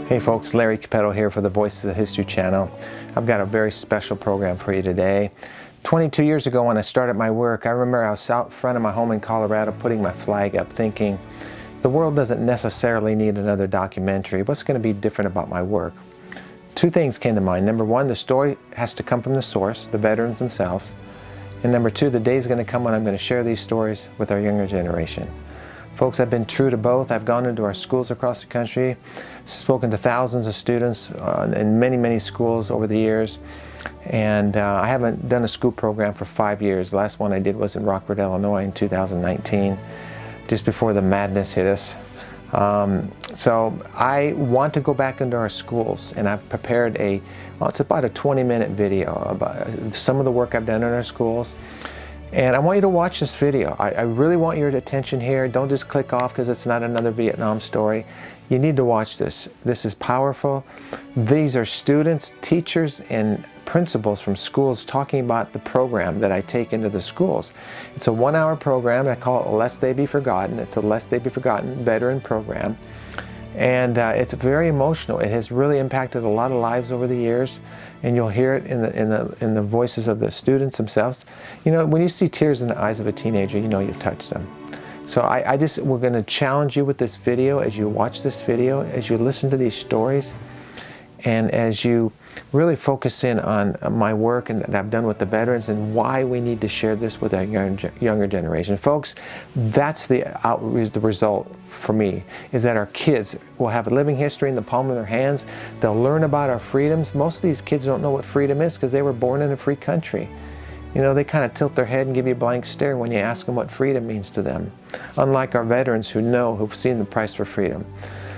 Hey folks, Larry Capetto here for the Voices of History channel. I've got a very special program for you today. 22 years ago when I started my work, I remember I was out front of my home in Colorado putting my flag up thinking, the world doesn't necessarily need another documentary. What's going to be different about my work? Two things came to mind. Number one, the story has to come from the source, the veterans themselves. And number two, the day is going to come when I'm going to share these stories with our younger generation. Folks, I've been true to both. I've gone into our schools across the country, spoken to thousands of students in many, many schools over the years. And I haven't done a school program for 5 years. The last one I did was in Rockford, Illinois in 2019, just before the madness hit us. So I want to go back into our schools, and I've prepared it's about a 20-minute video about some of the work I've done in our schools. And I want you to watch this video. I really want your attention here. Don't just click off because it's not another Vietnam story. You need to watch this. This is powerful. These are students, teachers, and principals from schools talking about the program that I take into the schools. It's a 1-hour program. I call it Lest They Be Forgotten. It's a Lest They Be Forgotten veteran program. And it's very emotional. It has really impacted a lot of lives over the years, and you'll hear it in the voices of the students themselves. You know, when you see tears in the eyes of a teenager, you know you've touched them. So we're going to challenge you with this video as you watch this video, as you listen to these stories, and as you really focus in on my work and that I've done with the veterans and why we need to share this with our younger generation. Folks, that's the result for me, is that our kids will have a living history in the palm of their hands. They'll learn about our freedoms. Most of these kids don't know what freedom is because they were born in a free country. You know, they kind of tilt their head and give you a blank stare when you ask them what freedom means to them, unlike our veterans who've seen the price for freedom.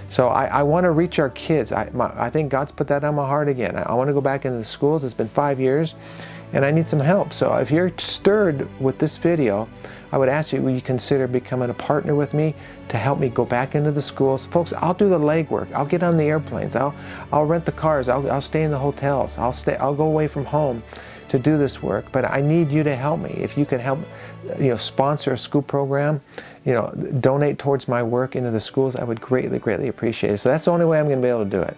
So I want to reach our kids. I think God's put that on my heart again. I want to go back into the schools. It's been 5 years, and I need some help. So if you're stirred with this video, I would ask you, will you consider becoming a partner with me to help me go back into the schools? Folks, I'll do the legwork. I'll get on the airplanes. I'll rent the cars. I'll stay in the hotels. I'll go away from home to do this work. But I need you to help me. If you can help, sponsor a school program, donate towards my work into the schools, I would greatly, greatly appreciate it. So that's the only way I'm going to be able to do it.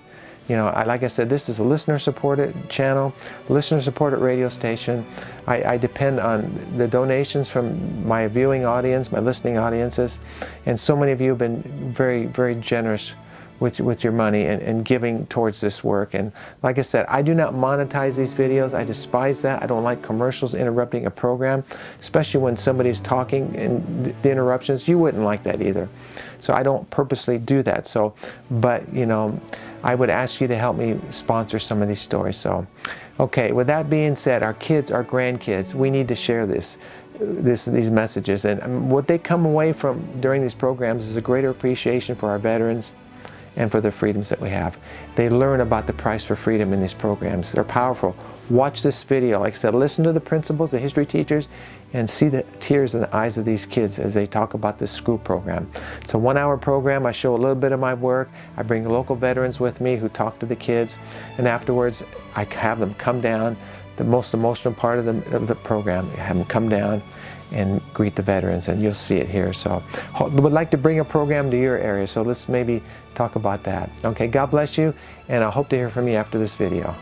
Like I said, this is a listener-supported channel, listener-supported radio station. I depend on the donations from my viewing audience, my listening audiences, and so many of you have been very, very generous with your money and giving towards this work. And like I said, I do not monetize these videos. I despise that. I don't like commercials interrupting a program, especially when somebody's talking and the interruptions. You wouldn't like that either. So I don't purposely do that. So, but I would ask you to help me sponsor some of these stories. So, okay, with that being said, our kids, our grandkids, we need to share these messages. And what they come away from during these programs is a greater appreciation for our veterans and for the freedoms that we have. They learn about the price for freedom in these programs. They're powerful. Watch this video. Like I said, listen to the principals, the history teachers, and see the tears in the eyes of these kids as they talk about this school program. It's a 1-hour program. I show a little bit of my work. I bring local veterans with me who talk to the kids, and afterwards I have them come down. The most emotional part of the program, I have them come down and greet the veterans, and you'll see it here. So would like to bring a program to your area, so let's maybe talk about that. Okay, God bless you, and I hope to hear from you after this video.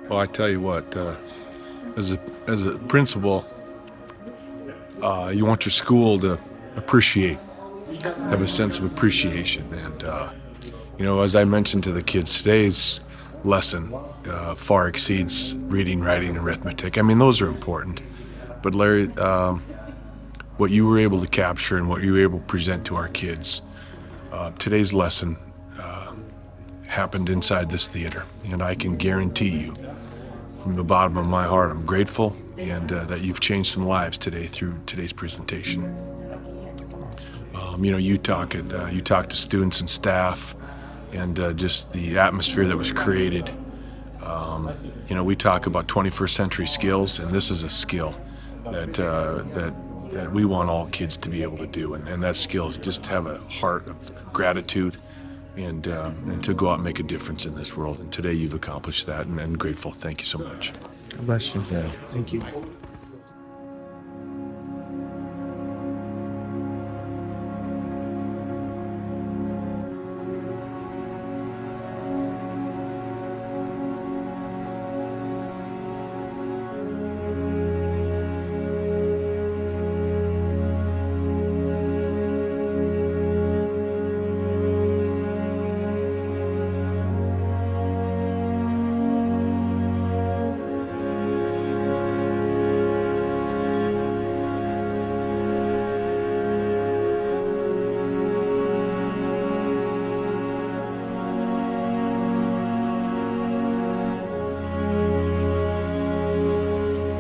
Well, I tell you what, as a principal, you want your school to have a sense of appreciation. And, as I mentioned to the kids, today's lesson far exceeds reading, writing, and arithmetic. I mean, those are important. But Larry, what you were able to capture and what you were able to present to our kids, today's lesson happened inside this theater. And I can guarantee you, from the bottom of my heart, I'm grateful and that you've changed some lives today through today's presentation. You talk to students and staff, and just the atmosphere that was created. We talk about 21st century skills, and this is a skill that we want all kids to be able to do, and that skill is just to have a heart of gratitude and to go out and make a difference in this world. And today you've accomplished that, and I'm grateful. Thank you so much. God bless you, sir. Thank you.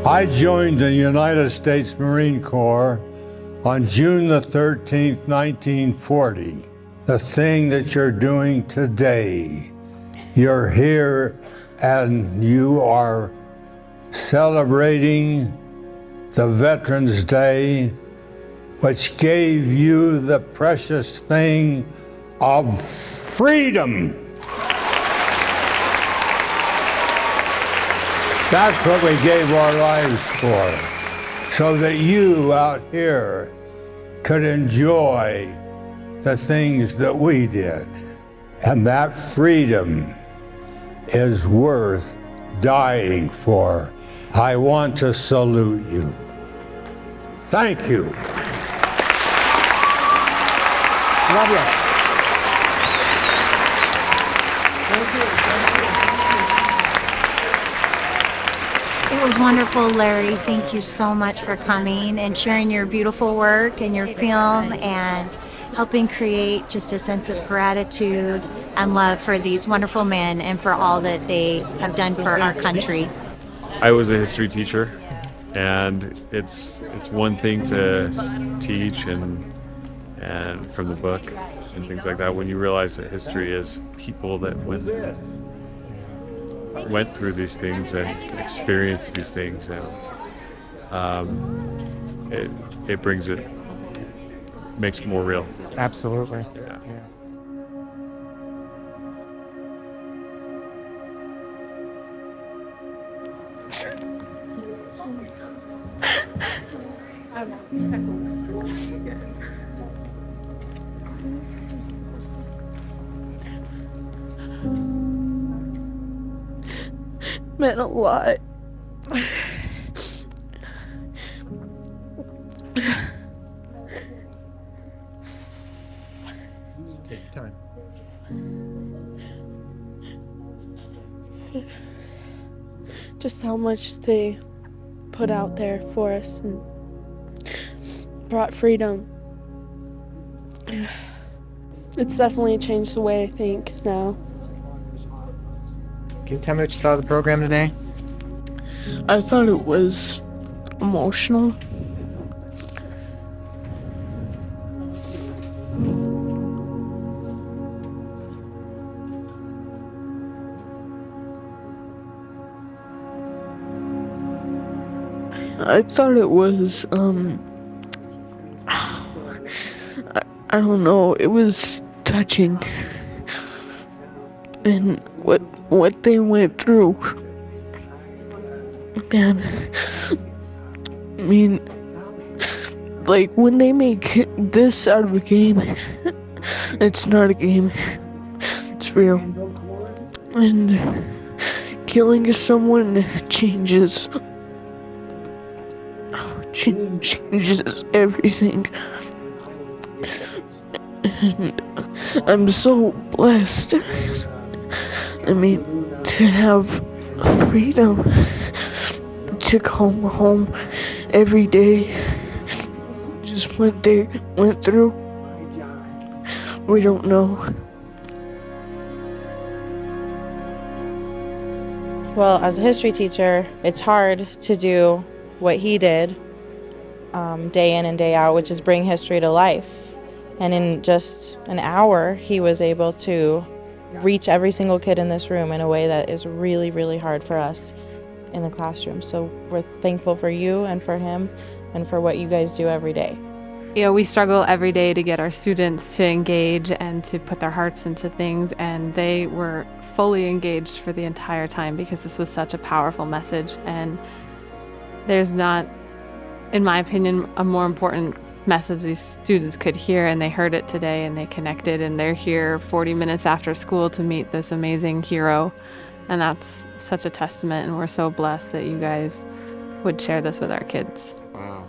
I joined the United States Marine Corps on June the 13th, 1940. The thing that you're doing today, you're here and you are celebrating the Veterans Day, which gave you the precious thing of freedom. That's what we gave our lives for, so that you out here could enjoy the things that we did. And that freedom is worth dying for. I want to salute you. Thank you. Love you. It was wonderful, Larry. Thank you so much for coming and sharing your beautiful work and your film and helping create just a sense of gratitude and love for these wonderful men and for all that they have done for our country. I was a history teacher, and it's one thing to teach and from the book and things like that, when you realize that history is people that went through these things and experienced these things, and it brings it, makes it more real. Absolutely. Yeah. Meant a lot. Take your time. Just how much they put out there for us and brought freedom. It's definitely changed the way I think now. Can you tell me what you thought of the program today? I thought it was emotional. I thought it was, I don't know, it was touching. And what they went through. Man, I mean, like, when they make this out of a game, it's not a game, it's real. And killing someone changes everything. And I'm so blessed. I mean, to have freedom to come home every day. Just what they went through, we don't know. Well, as a history teacher, it's hard to do what he did day in and day out, which is bring history to life. And in just an hour, he was able to reach every single kid in this room in a way that is really, really hard for us in the classroom. So we're thankful for you and for him and for what you guys do every day. You know, we struggle every day to get our students to engage and to put their hearts into things, and they were fully engaged for the entire time because this was such a powerful message. And there's not, in my opinion, a more important message these students could hear, and they heard it today and they connected, and they're here 40 minutes after school to meet this amazing hero. And that's such a testament, and we're so blessed that you guys would share this with our kids. Wow.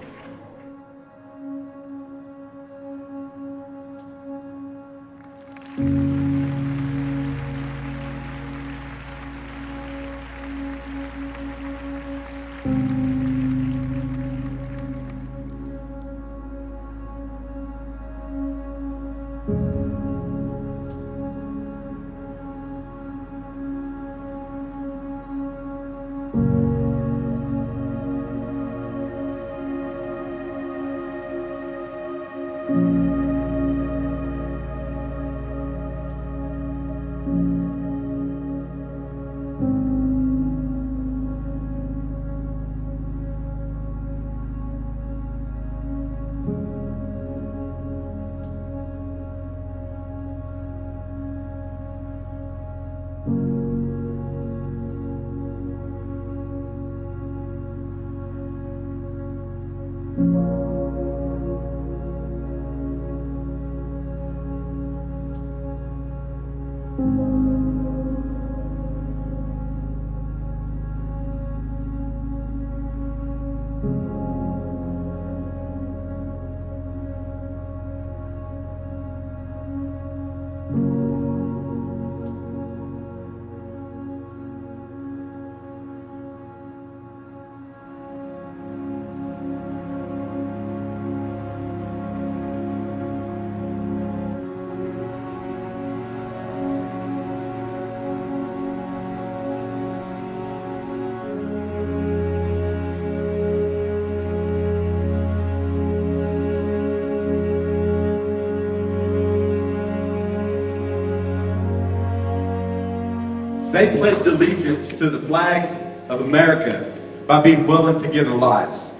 They pledged allegiance to the flag of America by being willing to give their lives.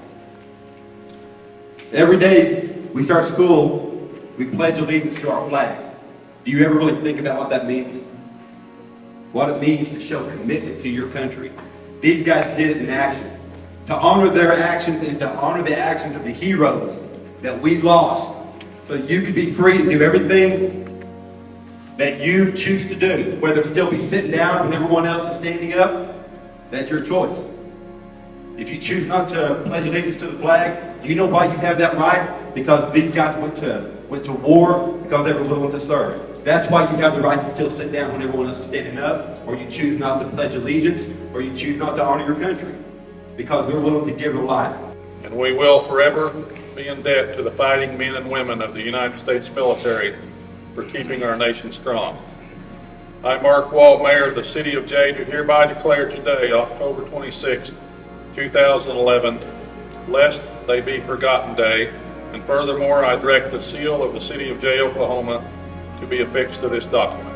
Every day we start school, we pledge allegiance to our flag. Do you ever really think about what that means? What it means to show commitment to your country. These guys did it in action. To honor their actions and to honor the actions of the heroes that we lost so you could be free to do everything that you choose to do, whether it still be sitting down when everyone else is standing up, that's your choice. If you choose not to pledge allegiance to the flag, do you know why you have that right? Because these guys went to war because they were willing to serve. That's why you have the right to still sit down when everyone else is standing up, or you choose not to pledge allegiance, or you choose not to honor your country, because they're willing to give their life. And we will forever be in debt to the fighting men and women of the United States military for keeping our nation strong. I, Mark Wall, Mayor of the City of Jay, do hereby declare today, October 26, 2011, Lest They Be Forgotten Day, and furthermore, I direct the seal of the City of Jay, Oklahoma, to be affixed to this document.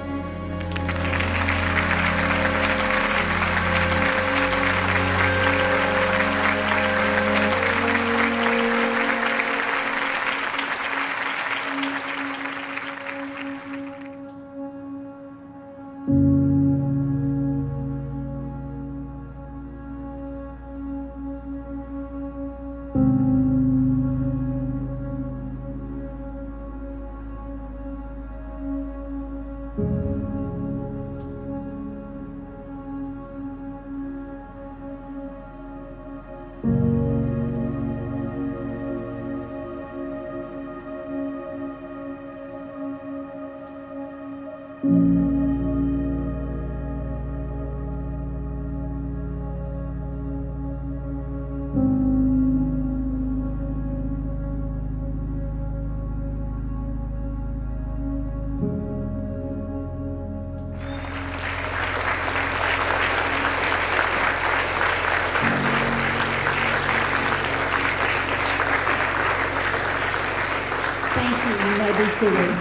you. Thank you. You may be seated.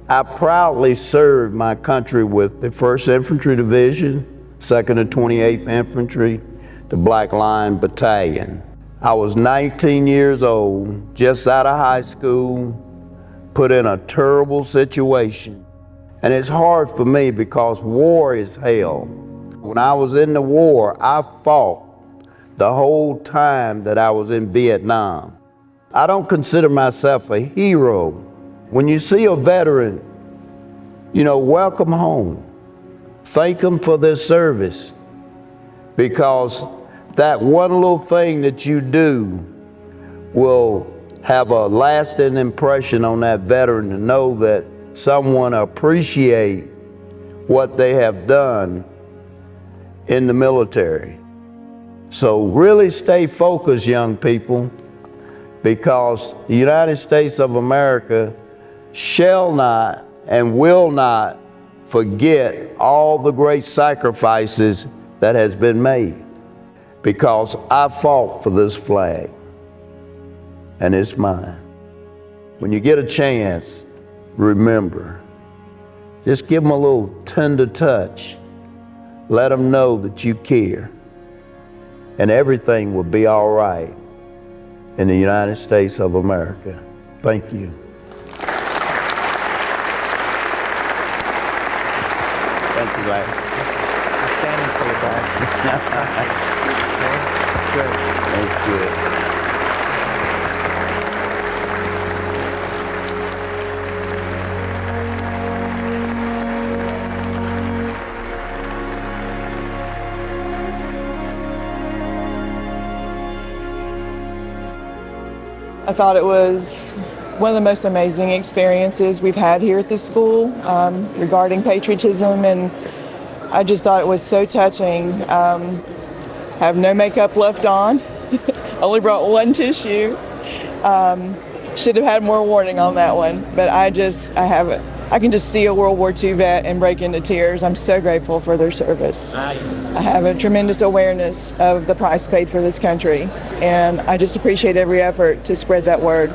I proudly served my country with the 1st Infantry Division, 2nd and 28th Infantry, the Black Lion Battalion. I was 19 years old, just out of high school, put in a terrible situation. And it's hard for me because war is hell. When I was in the war, I fought the whole time that I was in Vietnam. I don't consider myself a hero. When you see a veteran, you know, welcome home. Thank them for their service, because that one little thing that you do will have a lasting impression on that veteran to know that someone appreciate what they have done in the military. So really stay focused, young people, because the United States of America shall not and will not forget all the great sacrifices that has been made, because I fought for this flag and it's mine. When you get a chance, remember, just give them a little tender touch. Let them know that you care, and everything will be all right in the United States of America. Thank you. Thank you, Larry. I'm standing for you, Bob. That's good. That's good. I thought it was one of the most amazing experiences we've had here at the school regarding patriotism, and I just thought it was so touching. Have no makeup left on, only brought one tissue. Should have had more warning on that one, but I can just see a World War II vet and break into tears. I'm so grateful for their service. I have a tremendous awareness of the price paid for this country, and I just appreciate every effort to spread that word.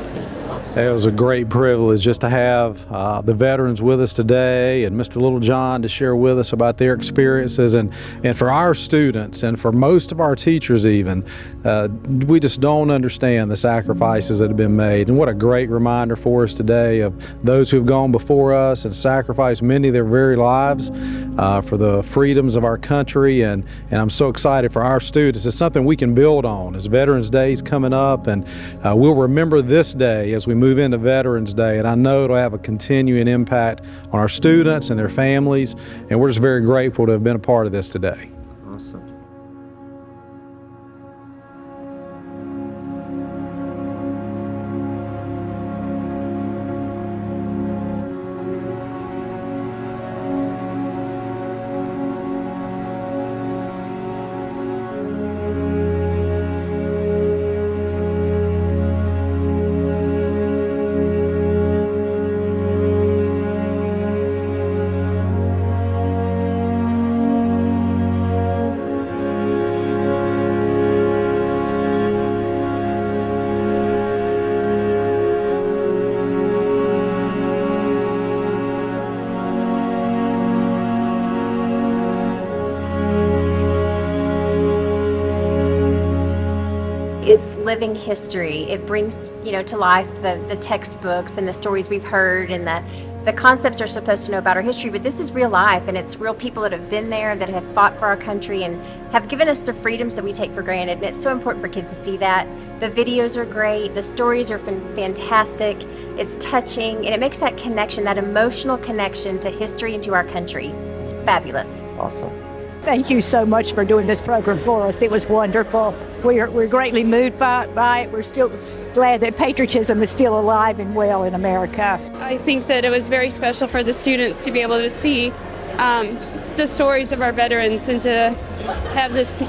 It was a great privilege just to have the veterans with us today, and Mr. Littlejohn to share with us about their experiences, and for our students and for most of our teachers even. We just don't understand the sacrifices that have been made, and what a great reminder for us today of those who have gone before us and sacrificed many of their very lives for the freedoms of our country, and I'm so excited for our students. It's something we can build on as Veterans Day is coming up, and we'll remember this day as we move into Veterans Day, and I know it'll have a continuing impact on our students and their families, and we're just very grateful to have been a part of this today. Awesome. It's living history. It brings, to life the textbooks and the stories we've heard, and the concepts are supposed to know about our history, but this is real life, and it's real people that have been there, that have fought for our country and have given us the freedoms that we take for granted, and it's so important for kids to see that. The videos are great, the stories are fantastic, it's touching, and it makes that connection, that emotional connection to history and to our country. It's fabulous. Awesome. Thank you so much for doing this program for us. It was wonderful. We're greatly moved by it. We're still glad that patriotism is still alive and well in America. I think that it was very special for the students to be able to see the stories of our veterans and to have this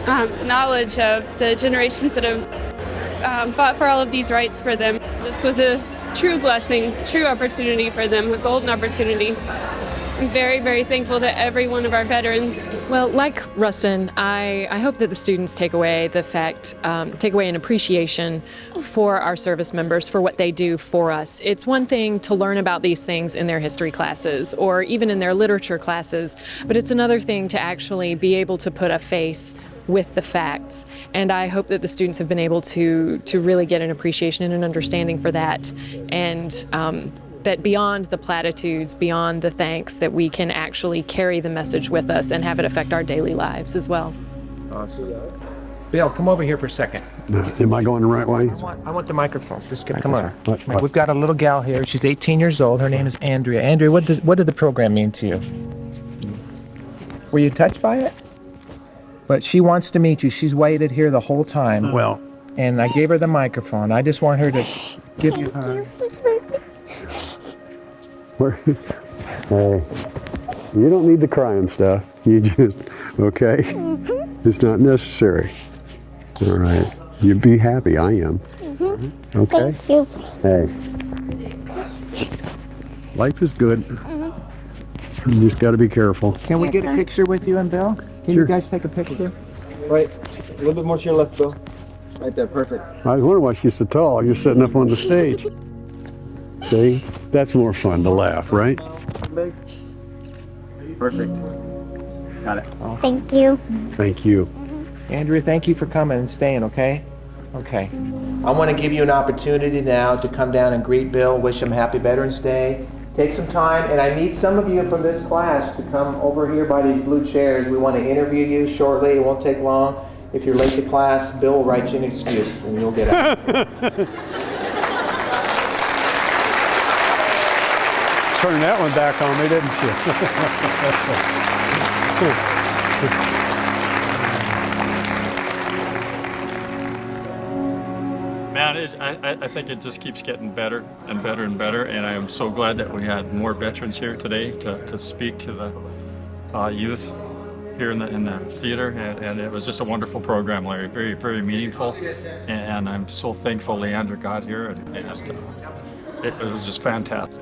knowledge of the generations that have fought for all of these rights for them. This was a true blessing, true opportunity for them, a golden opportunity. I'm very, very thankful to every one of our veterans. Well, like Rustin, I hope that the students take away an appreciation for our service members, for what they do for us. It's one thing to learn about these things in their history classes or even in their literature classes, but it's another thing to actually be able to put a face with the facts. And I hope that the students have been able to really get an appreciation and an understanding for that. And that beyond the platitudes, beyond the thanks, that we can actually carry the message with us and have it affect our daily lives as well. Awesome. Bill, come over here for a second. Am I going the right way? I want the microphone. Just come on. What? We've got a little gal here. She's 18 years old. Her name is Andrea. Andrea, what did the program mean to you? Were you touched by it? But she wants to meet you. She's waited here the whole time. Well. And I gave her the microphone. I just want her to give you her. Hey, you don't need the crying stuff. You just, okay? It's not necessary. All right. You be happy. I am. Okay? Thank you. Hey. Life is good. You just got to be careful. Can we get a picture with you and Bill? Can you guys take a picture? Right. A little bit more to your left, Bill. Right there. Perfect. I was wondering why she's so tall. You're sitting up on the stage. See? That's more fun to laugh, right? Perfect. Got it. Thank you. Thank you. Andrea, thank you for coming and staying, okay? Okay. I want to give you an opportunity now to come down and greet Bill, wish him Happy Veterans Day. Take some time, and I need some of you from this class to come over here by these blue chairs. We want to interview you shortly. It won't take long. If you're late to class, Bill will write you an excuse, and you'll get out. Turning that one back on me, didn't you? Man, I think it just keeps getting better and better and better, and I am so glad that we had more veterans here today to speak to the youth here in the theater, and it was just a wonderful program, Larry. Very, very meaningful, and I'm so thankful Leandra got here, and it was just fantastic.